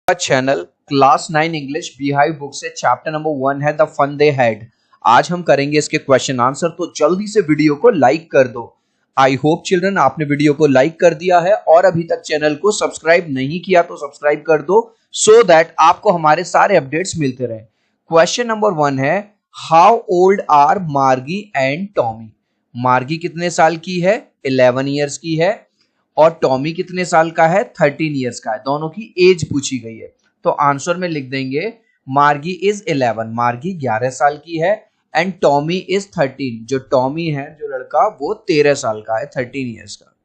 Channel class 9 English beehive book से chapter number 1 है the fun they had. आज हम करेंगे इसके क्वेश्चन आंसर, तो जल्दी से वीडियो को लाइक कर दो। आई होप चिल्ड्रन आपने वीडियो को लाइक कर दिया है और अभी तक चैनल को सब्सक्राइब नहीं किया तो सब्सक्राइब कर दो सो दैट आपको हमारे सारे अपडेट्स मिलते रहे। क्वेश्चन नंबर 1 है, हाउ ओल्ड आर मार्गी एंड टॉमी। मार्गी कितने साल की है? 11 ईयर्स की है। और टॉमी कितने साल का है? 13 ईयर्स का है। दोनों की एज पूछी गई है, तो आंसर में लिख देंगे मार्गी इज 11, मार्गी 11 साल की है, एंड टॉमी इज 13, जो टॉमी है जो लड़का वो 13 साल का है, 13 ईयर्स का।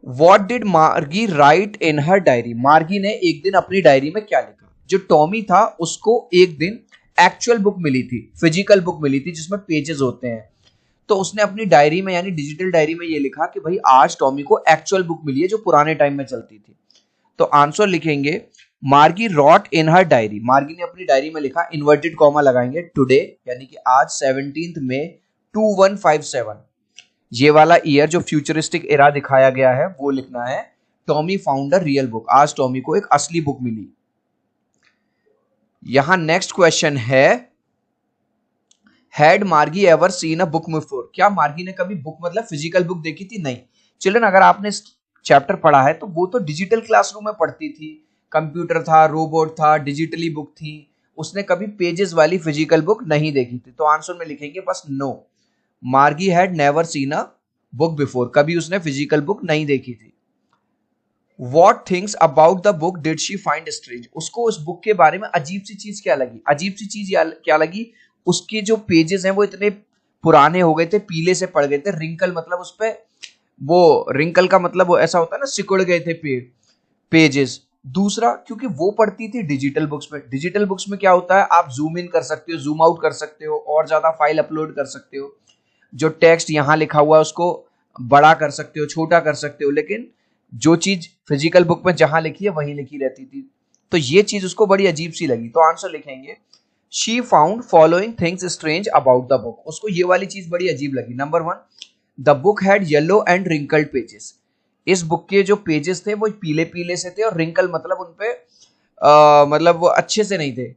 वॉट डिड मार्गी राइट इन हर डायरी। मार्गी ने एक दिन अपनी डायरी में क्या लिखा? जो टॉमी था उसको एक दिन एक्चुअल बुक मिली थी, फिजिकल बुक मिली थी जिसमें पेजेस होते हैं, तो उसने अपनी डायरी में यानी डिजिटल डायरी में ये लिखा कि भाई आज टॉमी को एक्चुअल बुक मिली है जो पुराने टाइम में चलती थी। तो आंसर लिखेंगे मार्गी रॉट इन हर डायरी। मार्गी ने अपनी डायरी में लिखा, इन्वर्टेड कॉमा लगाएंगे, टुडे यानी कि आज 17 मई 2157, ये वाला ईयर जो फ्यूचरिस्टिक एरा दिखाया गया है वो लिखना है। Tommy found a real book, आज टॉमी को एक असली बुक मिली। यहां नेक्स्ट क्वेश्चन है, हैड मार्गी ever seen a book before. क्या मार्गी ने कभी बुक मतलब फिजिकल बुक देखी थी? नहीं। चिल्ड्रन अगर आपने चैप्टर पढ़ा है तो वो तो डिजिटल क्लासरूम में पढ़ती थी, कंप्यूटर था, रोबोट था, डिजिटली बुक थी, उसने कभी पेजेस वाली फिजिकल बुक नहीं देखी थी। तो आंसर में लिखेंगे बस नो, मार्गी had never seen a book before, कभी उसने फिजिकल बुक नहीं देखी थी। What things about the book did she find strange. उसको उस बुक के बारे में अजीब सी चीज क्या लगी? अजीब सी चीज क्या लगी? उसके जो पेजेस हैं वो इतने पुराने हो गए थे, पीले से पड़ गए थे, रिंकल मतलब उस पे वो रिंकल का मतलब वो ऐसा होता है ना, सिकुड़ गए थे पेजेस। दूसरा, क्योंकि वो पढ़ती थी डिजिटल बुक्स में। डिजिटल बुक्स में क्या होता है, आप जूम इन कर सकते हो, जूम आउट कर सकते हो, और ज्यादा फाइल अपलोड कर सकते हो, जो टेक्स्ट यहां लिखा हुआ है उसको बड़ा कर सकते हो, छोटा कर सकते हो, लेकिन जो चीज फिजिकल बुक में जहां लिखी है वहीं लिखी रहती थी। तो ये चीज उसको बड़ी अजीब सी लगी, तो आंसर लिखेंगे she found following things strange about the book. उसको ये वाली चीज बड़ी अजीब लगी। Number 1, the book had yellow and wrinkled pages. इस बुक के जो पेजेस थे वो पीले पीले से थे, और रिंकल मतलब उनपे मतलब वो अच्छे से नहीं थे।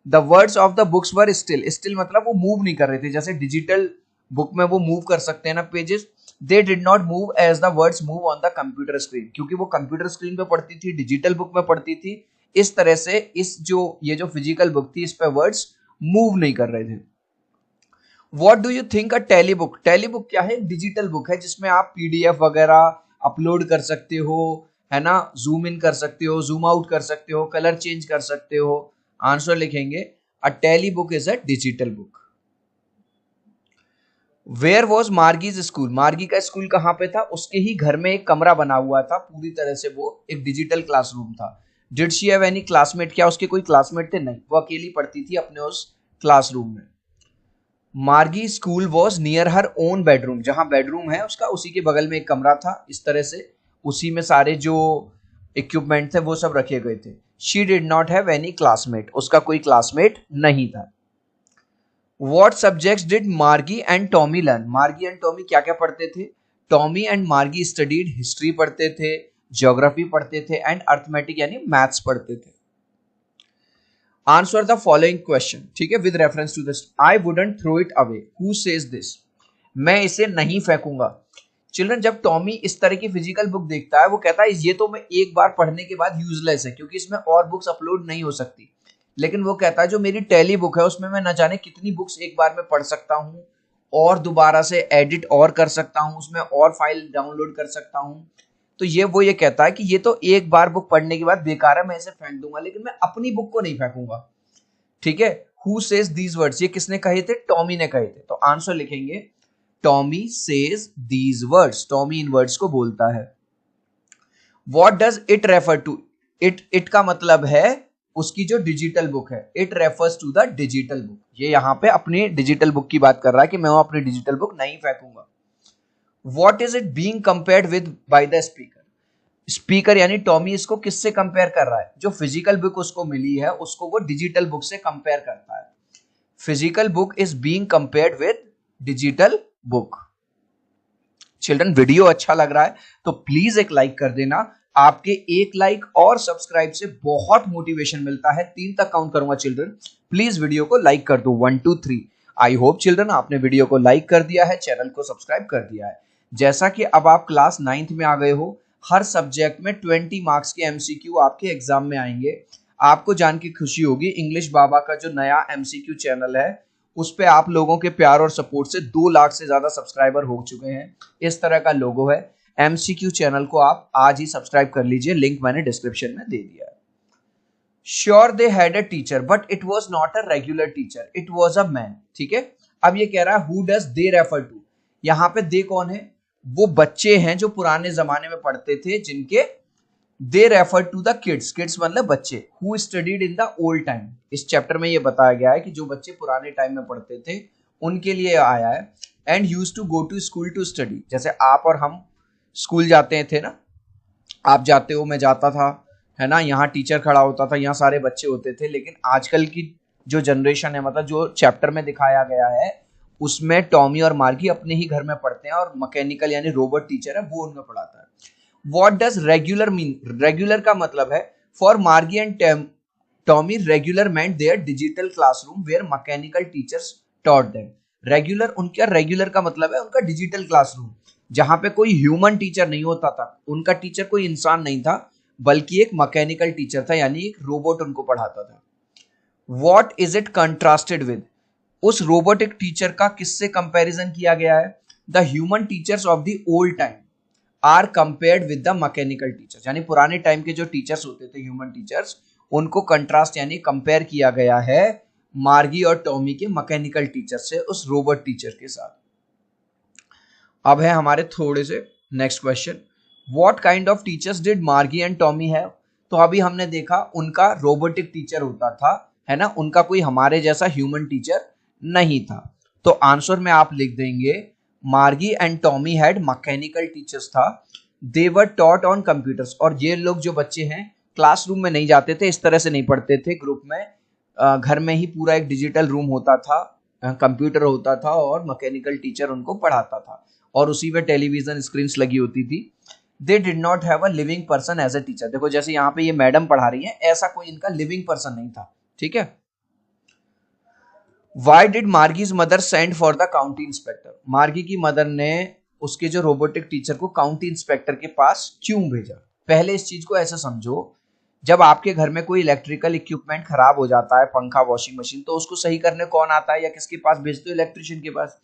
The words of the books were still, still मतलब वो मूव नहीं कर रहे थे, जैसे डिजिटल बुक में वो मूव कर सकते हैं ना pages. They did not move as the words move on the computer screen, क्योंकि वो कंप्यूटर स्क्रीन पे पढ़ती थी, डिजिटल बुक में पढ़ती थी, इस तरह से ये जो फिजिकल बुक थी इस पे वर्ड्स मूव नहीं कर रहे थे। What do you think a tele book. Telebook क्या है? डिजिटल बुक है जिसमें आप पीडीएफ वगैरह अपलोड कर सकते हो, है ना, जूम इन कर सकते हो, जूम आउट कर सकते हो, कलर चेंज कर सकते हो। आंसर लिखेंगे a tele book is a digital book. Where was Margie's school. Margie का स्कूल कहां पे था? उसके ही घर में एक कमरा बना हुआ था, पूरी तरह से वो एक डिजिटल क्लासरूम था। Did she have any classmate. क्या उसके कोई क्लासमेट थे? नहीं, वो अकेली पढ़ती थी अपने उस क्लासरूम में। मार्गी school was near her own bedroom. जहां बेडरूम है उसका उसी के बगल में एक कमरा था, इस तरह से उसी में सारे जो इक्विपमेंट थे वो सब रखे गए थे। She did not have any classmate, उसका कोई क्लासमेट नहीं था। What subjects did मार्गी एंड टॉमी लर्न। मार्गी एंड टॉमी क्या क्या पढ़ते थे? टॉमी एंड मार्गी स्टडीड हिस्ट्री पढ़ते थे, ज्योग्राफी पढ़ते थे, एंड अर्थमेटिक यानी मैथ्स पढ़ते थे। आंसर द फॉलोइंग क्वेश्चन, ठीक है, with reference to this. I wouldn't throw it away, who says this. मैं इसे नहीं फेंकूंगा। चिल्ड्रन, जब टॉमी इस तरह की फिजिकल बुक देखता है वो कहता है ये तो मैं एक बार पढ़ने के बाद यूजलेस है, क्योंकि इसमें और बुक्स अपलोड नहीं हो सकती। लेकिन वो कहता है जो मेरी टेली बुक है उसमें मैं न जाने कितनी बुक्स एक बार में पढ़ सकता हूँ, और दोबारा से एडिट और कर सकता हूँ, उसमें और फाइल डाउनलोड कर सकता हूँ। तो ये कहता है कि ये तो एक बार बुक पढ़ने के बाद बेकार है, मैं इसे फेंक दूंगा, लेकिन मैं अपनी बुक को नहीं फेंकूंगा। ठीक है, हु सेज दीज वर्ड्स, ये किसने कहे थे? टॉमी ने कहे थे। तो आंसर लिखेंगे Tommy says these words, Tommy इन वर्ड्स को बोलता है। What does it refer to. It का मतलब है उसकी जो डिजिटल बुक है, it refers to the digital book. ये यहां पे अपनी डिजिटल बुक की बात कर रहा है कि मैं अपनी डिजिटल बुक नहीं फेंकूंगा। What is it being compared with by the speaker. Speaker यानी टॉमी इसको किससे कंपेयर कर रहा है? जो फिजिकल बुक उसको मिली है उसको वो डिजिटल बुक से कंपेयर करता है। Physical book is being compared with digital book. Children, video अच्छा लग रहा है तो प्लीज एक लाइक कर देना। आपके एक लाइक और सब्सक्राइब से बहुत मोटिवेशन मिलता है। 3 तक काउंट करूंगा चिल्ड्रन, प्लीज वीडियो को लाइक कर दो, 1 2 3। आई होप चिल्ड्रन आपने वीडियो को लाइक कर दिया है, चैनल को सब्सक्राइब कर दिया है। जैसा कि अब आप क्लास 9th में आ गए हो, हर सब्जेक्ट में 20 मार्क्स के एमसीक्यू आपके एग्जाम में आएंगे। आपको जान के खुशी होगी, इंग्लिश बाबा का जो नया एमसीक्यू चैनल है उस पे आप लोगों के प्यार और सपोर्ट से 2 लाख से ज्यादा सब्सक्राइबर हो चुके हैं। इस तरह का लोगो है। एमसीक्यू चैनल को आप आज ही सब्सक्राइब कर लीजिए, लिंक मैंने डिस्क्रिप्शन में दे दिया है। Sure they had a teacher but it was not a regular teacher, it was a man. ठीक है, अब ये कह रहा है who does they refer to. यहां पे दे कौन है? वो बच्चे हैं जो पुराने जमाने में पढ़ते थे, जिनके they refer to the kids, kids मतलब बच्चे, who studied in the old time. इस चैप्टर में ये बताया गया है कि जो बच्चे पुराने टाइम में पढ़ते थे उनके लिए आया है। And used to go to school to study, जैसे आप और हम स्कूल जाते थे ना, आप जाते हो, मैं जाता था, है ना, यहाँ टीचर खड़ा होता था, यहाँ सारे बच्चे होते थे। लेकिन आजकल की जो जनरेशन है, मतलब जो चैप्टर में दिखाया गया है उसमें टॉमी और मार्गी अपने ही घर में पढ़ते हैं और मैकेनिकल यानी रोबोट टीचर है वो उनमें पढ़ाता है। What does regular mean? Regular का मतलब है फॉर मार्गी and Tommy regular meant their digital classroom where mechanical teachers taught them। Regular, उनका रेगुलर का मतलब है उनका डिजिटल क्लासरूम, जहां पे कोई ह्यूमन टीचर नहीं होता था। उनका टीचर कोई इंसान नहीं था बल्कि एक मैकेनिकल टीचर था, यानी एक रोबोट उनको पढ़ाता था। What is it contrasted with? उस रोबोटिक टीचर का किससे कंपैरिजन किया गया है? The human teachers of the old time are compared with the mechanical teachers, यानी पुराने टाइम के जो टीचर्स होते थे, ह्यूमन टीचर्स, उनको कंट्रास्ट यानी कंपेयर किया गया है मार्गी और टॉमी के मैकेनिकल टीचर से, उस रोबोट टीचर के साथ। अब है हमारे थोड़े से next question, what kind of teachers did मार्गी एंड टॉमी हैव। तो अभी हमने देखा उनका रोबोटिक टीचर होता था, है ना, उनका कोई हमारे जैसा ह्यूमन टीचर नहीं था। तो आंसर में आप लिख देंगे मार्गी and Tommy had mechanical teachers था, दे वर टॉट ऑन कंप्यूटर्स। और ये लोग जो बच्चे हैं क्लासरूम में नहीं जाते थे, इस तरह से नहीं पढ़ते थे ग्रुप में, घर में ही पूरा एक डिजिटल रूम होता था, कंप्यूटर होता था और मैकेनिकल टीचर उनको पढ़ाता था और उसी में टेलीविजन स्क्रीन्स लगी होती थी। They did not have a living person as a teacher. देखो जैसे यहाँ पे ये मैडम पढ़ा रही है, ऐसा कोई इनका लिविंग पर्सन नहीं था। ठीक है। Why did Margie's mother send for the county inspector. Margie की मदर ने उसके जो रोबोटिक टीचर को काउंटी इंस्पेक्टर के पास क्यों भेजा? पहले इस चीज को ऐसे समझो, जब आपके घर में कोई इलेक्ट्रिकल इक्विपमेंट खराब हो जाता है, पंखा, वॉशिंग मशीन, तो उसको सही करने कौन आता है या किसके पास भेजते हो? इलेक्ट्रिशियन के पास।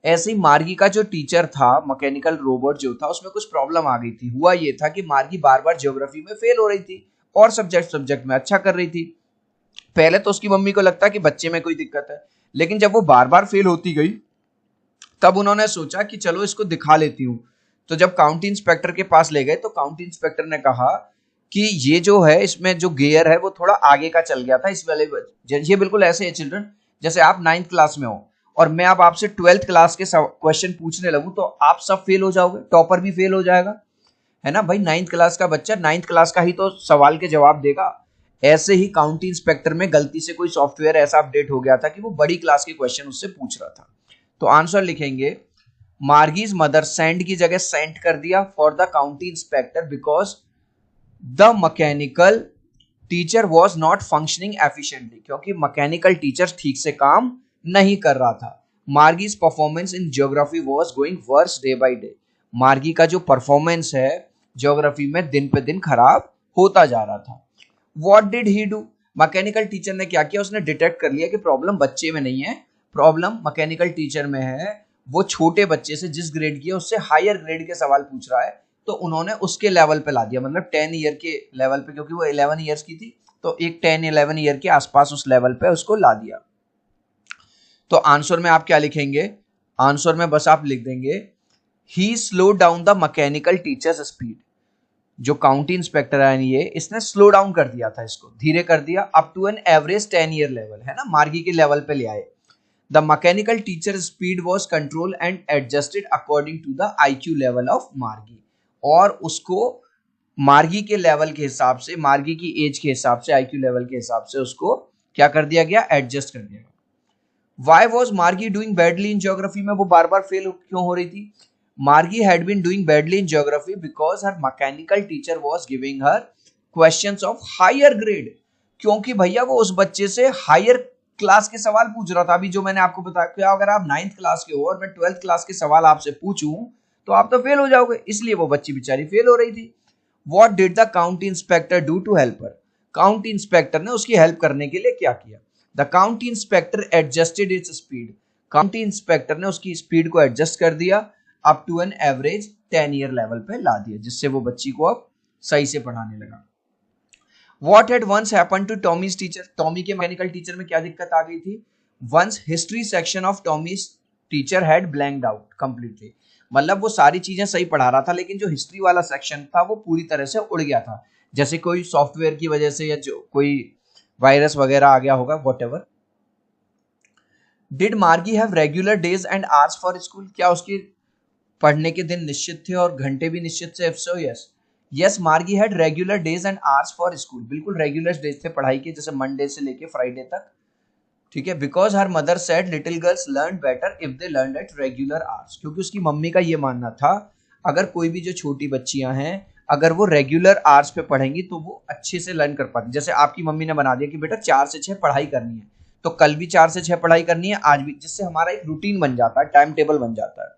ऐसे ही मार्गी का जो टीचर था, मैकेनिकल रोबोट जो था, उसमें कुछ प्रॉब्लम आ गई थी। हुआ ये था कि मार्गी बार बार ज्योग्राफी में फेल हो रही थी और सब्जेक्ट में अच्छा कर रही थी। पहले तो उसकी मम्मी को लगता कि बच्चे में कोई दिक्कत है, लेकिन जब वो बार बार फेल होती गई तब उन्होंने सोचा कि चलो इसको दिखा लेती हूँ। तो जब काउंटी इंस्पेक्टर के पास ले गए तो काउंटी इंस्पेक्टर ने कहा कि ये जो है इसमें जो गियर है वो थोड़ा आगे का चल गया था इस वाले। ये बिल्कुल ऐसे है चिल्ड्रन, जैसे आप 9th क्लास में हो और मैं अब आपसे 12th क्लास के क्वेश्चन पूछने लगूं तो आप सब फेल हो जाओगे, टॉपर भी फेल हो जाएगा, है ना भाई। 9th क्लास का बच्चा 9th क्लास का ही तो सवाल के जवाब देगा। ऐसे ही काउंटी इंस्पेक्टर में गलती से कोई सॉफ्टवेयर ऐसा अपडेट हो गया था कि वो बड़ी क्लास के क्वेश्चन उससे पूछ रहा था। तो आंसर लिखेंगे मार्गीज मदर सेंड की जगह सेंट कर दिया for the county inspector because the mechanical teacher was not functioning efficiently, क्योंकि मैकेनिकल टीचर ठीक से काम नहीं कर रहा था। Margie's performance in geography was going worse day by day. Margie का जो परफॉर्मेंस है ज्योग्राफी में दिन पे दिन खराब होता जा रहा था। What did he do? Mechanical teacher ने क्या किया, उसने डिटेक्ट कर लिया कि प्रॉब्लम बच्चे में नहीं है, प्रॉब्लम मैकेनिकल टीचर में है। वो छोटे बच्चे से जिस ग्रेड की है उससे हायर ग्रेड के सवाल पूछ रहा है, तो उन्होंने उसके लेवल पे ला दिया, मतलब 10 ईयर के लेवल पे, क्योंकि वो 11 ईयर्स की थी तो एक 10-11 ईयर के आसपास उस लेवल पे उसको ला दिया। तो आंसर में आप क्या लिखेंगे? आंसर में बस आप लिख देंगे he slow down the mechanical teacher's speed. जो काउंटी इंस्पेक्टर है ये, इसने स्लो डाउन कर दिया था, इसको धीरे कर दिया up to an average 10 year level, है ना, मार्गी के लेवल पे ले आए। The mechanical teacher speed was control and adjusted according to the IQ level of Margie. और उसको मार्गी के लेवल के हिसाब से, मार्गी की एज के हिसाब से, आईक्यू लेवल के हिसाब से उसको क्या कर दिया गया? एडजस्ट कर दिया गया। व्हाई वाज मार्गी डूइंग बैडली इन ज्योग्राफी में वो बार बार फेल क्यों हो रही थी? Margie had been doing badly in geography because her mechanical teacher was giving her questions of higher grade. क्योंकि भैया वो उस बच्चे से हायर क्लास के सवाल पूछ रहा था। अभी जो मैंने आपको बताया कि अगर आप 9th क्लास के हो और मैं 12th क्लास के सवाल आपसे पूछूं तो आप तो फेल हो जाओगे, इसलिए वो बच्ची बेचारी फेल हो रही थी। What did the county inspector do to help her? County inspector ने उसकी हेल्प करने के लिए क्या किया? The county inspector adjusted its speed. County inspector ने उसकी स्पीड को एडजस्ट कर दिया up to an average 10 year level पे ला दिया, जिससे वो बच्ची को अब सही से पढ़ाने लगा। What had once happened to Tommy's teacher? Tommy के मैकेनिकल टीचर में क्या दिक्कत आ गई थी? Once history section of Tommy's teacher had blanked out completely. मतलब वो सारी चीजें सही पढ़ा रहा था लेकिन जो हिस्ट्री वाला सेक्शन था वो पूरी तरह से उड़ गया था, जैसे कोई सॉफ्टवेयर की वजह से या जो कोई वायरस वगैरह आ गया होगा, व्हाटएवर। डिड मार्गी have regular days and hours for school? क्या उसके पढ़ने के दिन निश्चित थे और घंटे भी निश्चित थे? इफ सो यस, यस मार्गी had regular days and hours for school. बिल्कुल रेगुलर डेज थे पढ़ाई के, जैसे मंडे से लेके फ्राइडे तक, ठीक है। Because her mother said little girls learn better if they learn at regular hours. क्योंकि उसकी मम्मी का ये मानना था अगर कोई भी जो छोटी बच्चियां हैं अगर वो रेगुलर आवर्स पे पढ़ेंगी तो वो अच्छे से लर्न कर पाती। जैसे आपकी मम्मी ने बना दिया कि बेटा 4 से 6 पढ़ाई करनी है, तो कल भी 4 से 6 पढ़ाई करनी है, आज भी, जिससे हमारा एक रूटीन बन जाता है, टाइम टेबल बन जाता है।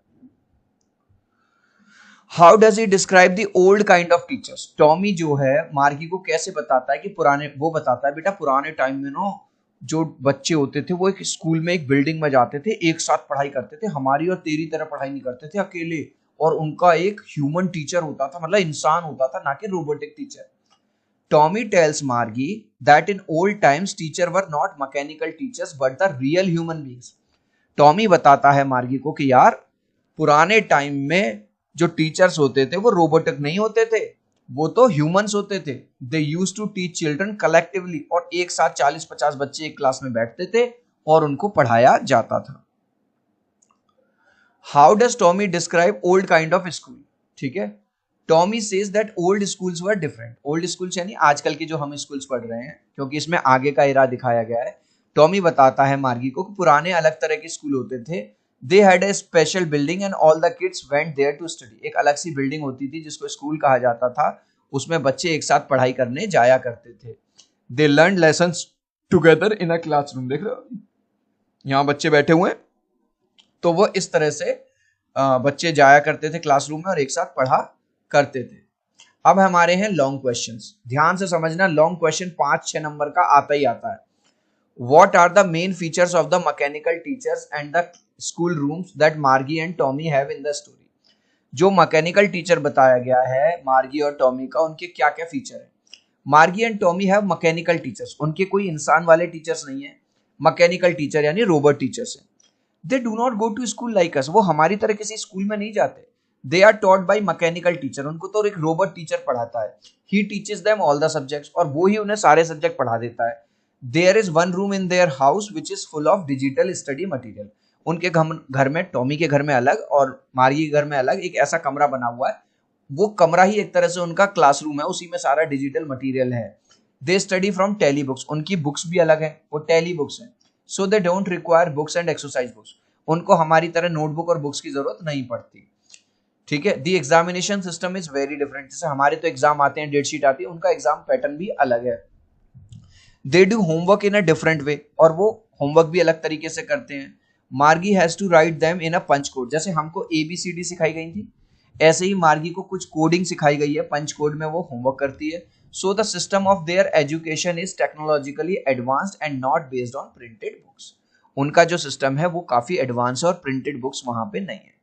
How does he describe the old kind of teachers? Tommy जो है मार्गी को कैसे बताता है कि पुराने, वो बताता है बेटा पुराने टाइम में ना जो बच्चे होते थे वो एक स्कूल में एक बिल्डिंग में जाते थे, एक साथ पढ़ाई करते थे, हमारी और तेरी तरह पढ़ाई नहीं करते थे अकेले, और उनका एक ह्यूमन टीचर होता था, मतलब इंसान होता था, ना कि रोबोटिक टीचर। टॉमी टेल्स मार्गी that in old times teacher were not mechanical teachers but the real human beings. Tommy बताता है मार्गी को कि यार पुराने टाइम में जो टीचर्स होते थे वो रोबोटिक नहीं होते थे, वो तो ह्यूमंस होते थे। They used to teach children collectively, और एक साथ 40-50 बच्चे एक क्लास में बैठते थे और उनको पढ़ाया जाता था। How does Tommy describe old kind of school? ठीक है, Tommy says that old schools were different. Old schools यानी आजकल के जो हम स्कूल्स पढ़ रहे हैं, क्योंकि इसमें आगे का एरा दिखाया गया है। टॉमी बताता है मार्गी को कि पुराने अलग तरह के स्कूल होते थे। They had a special building and all the kids went there to study. एक अलग सी बिल्डिंग होती थी जिसको स्कूल कहा जाता था, उसमें बच्चे एक साथ पढ़ाई करने जाया करते थे। They learn lessons together in a classroom. देख रहे हो यहाँ बच्चे बैठे हुए हैं, तो वो इस तरह से बच्चे जाया करते थे क्लासरूम में और एक साथ पढ़ा करते थे। अब हमारे हैं लॉन्ग क्वेश्चंस, ध्यान से समझना। लॉन्ग क्वेश्चन 5-6 नंबर का आता ही आता है। What are the main features of the mechanical teachers and the school rooms that Margie and Tommy have in the story? जो मैकेनिकल टीचर बताया गया है मार्गी और टॉमी का, उनके क्या क्या फीचर है? Margie and Tommy have mechanical teachers, उनके कोई इंसान वाले टीचर्स नहीं है, मैकेनिकल टीचर यानी रोबोट टीचर्स हैं। They do not go to school like us, वो हमारी तरह किसी स्कूल में नहीं जाते। They are taught by mechanical teacher, उनको तो एक रोबोट टीचर पढ़ाता है। He teaches them all the subjects, और वो ही उन्हें सारे सब्जेक्ट पढ़ा देता है। There is one room in their house which is full of digital study material. उनके घर में, टॉमी के घर में अलग और मार्गी के घर में अलग एक ऐसा कमरा बना हुआ है, वो कमरा ही एक तरह से उनका क्लासरूम है, उसी में सारा डिजिटल मटेरियल है। They study from tele books, उनकी बुक्स भी अलग है, वो टेली बुक्स हैं। So they don't require books and exercise books, उनको हमारी तरह नोटबुक और बुक्स की जरूरत नहीं पड़ती। ठीक है। दी examination system is very different, जैसे हमारे तो एग्जाम आते हैं, डेट शीट आती है, उनका एग्जाम पैटर्न भी अलग है। They do homework in a different way, और वो होमवर्क भी अलग तरीके से करते हैं। Margie has to write them in a punch code, जैसे हमको ABCD सिखाई गई थी, ऐसे ही मार्गी को कुछ कोडिंग सिखाई गई है, पंच कोड में वो होमवर्क करती है। So the system of their education is technologically advanced and not based on printed books. उनका जो सिस्टम है वो काफी एडवांस है और प्रिंटेड बुक्स वहां पे नहीं है।